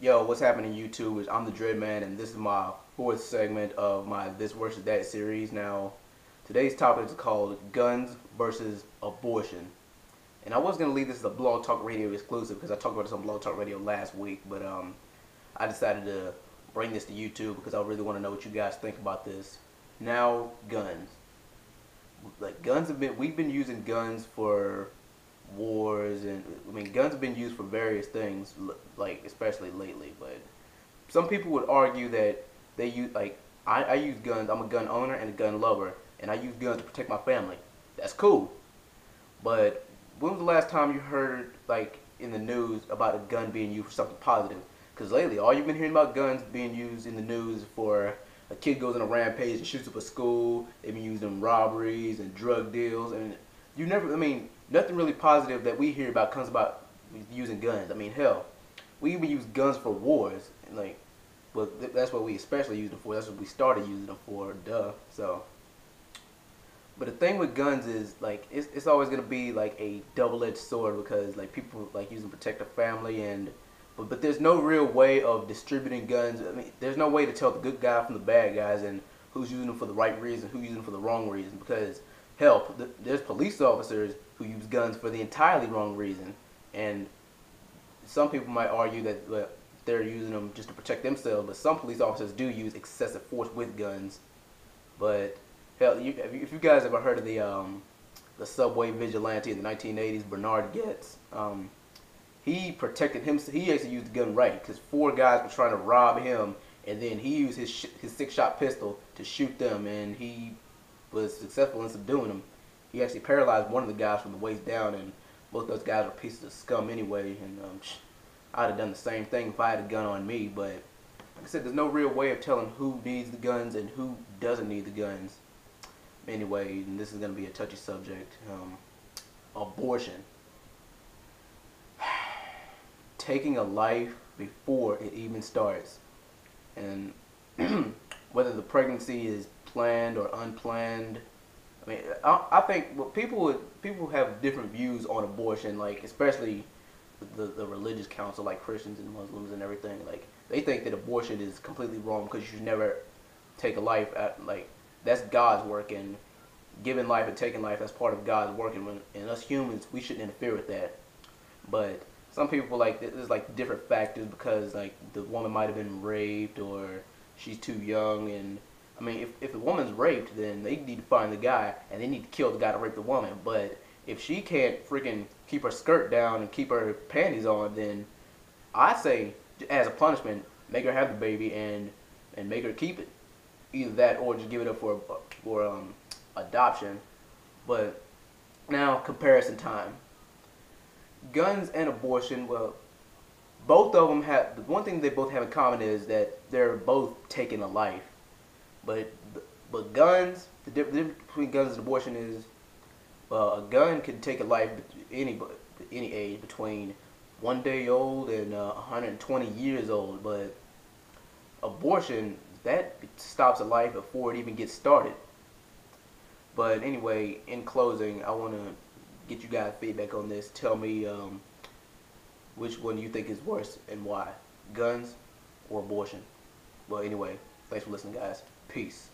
Yo, what's happening YouTube is I'm the TheDreadMan, and this is my fourth segment of my This versus That series. Now, today's topic is called Guns versus Abortion. And I was going to leave this as a Blog Talk Radio exclusive because I talked about this on Blog Talk Radio last week, but I decided to bring this to YouTube because I really want to know what you guys think about this. Now, guns. We've been using guns for wars, and I mean guns have been used for various things, like especially lately. But some people would argue that they use I use guns. I'm a gun owner and a gun lover, and I use guns to protect my family. That's cool. But when was the last time you heard in the news about a gun being used for something positive? Because lately, all you've been hearing about guns being used in the news is for a kid goes on a rampage and shoots up a school. They've been used in robberies and drug deals, and nothing really positive that we hear about comes about using guns. I mean, hell, we even use guns for wars, and that's what we especially use them for. That's what we started using them for, duh. So, but the thing with guns is it's always gonna be like a double-edged sword because people use them to protect their family but there's no real way of distributing guns. I mean, there's no way to tell the good guy from the bad guys and who's using them for the right reason, who's using them for the wrong reason. Because, hell, there's police officers who use guns for the entirely wrong reason. And some people might argue that they're using them just to protect themselves, but some police officers do use excessive force with guns. But, hell, if you guys ever heard of the subway vigilante in the 1980s, Bernard Getz, he protected him. He actually used the gun right because 4 guys were trying to rob him, and then he used his 6-shot pistol to shoot them, and he was successful in subduing them. He actually paralyzed one of the guys from the waist down, and both those guys were pieces of scum anyway. And I'd have done the same thing if I had a gun on me. But like I said, there's no real way of telling who needs the guns and who doesn't need the guns. Anyway, and this is going to be a touchy subject. Abortion. Taking a life before it even starts, and whether the pregnancy is planned or unplanned. I mean, I think people have different views on abortion, especially the religious council, like Christians and Muslims and everything. They think that abortion is completely wrong because you should never take a life that's God's work, and giving life and taking life, that's part of God's work, and us humans, we shouldn't interfere with that. But some people there's different factors because the woman might have been raped or she's too young, and I mean if the woman's raped, then they need to find the guy and they need to kill the guy that raped the woman. But if she can't freaking keep her skirt down and keep her panties on, then I say as a punishment, make her have the baby and make her keep it. Either that or just give it up for adoption. But now comparison time. Guns and abortion, well, both of them have, the one thing they both have in common is that they're both taking a life. But guns, the difference between guns and abortion is, well, a gun can take a life any age between 1 day old and 120 years old. But abortion, that stops a life before it even gets started. But anyway, in closing, I want to get you guys feedback on this. Tell me which one you think is worse and why. Guns or abortion. Well, anyway, thanks for listening, guys. Peace.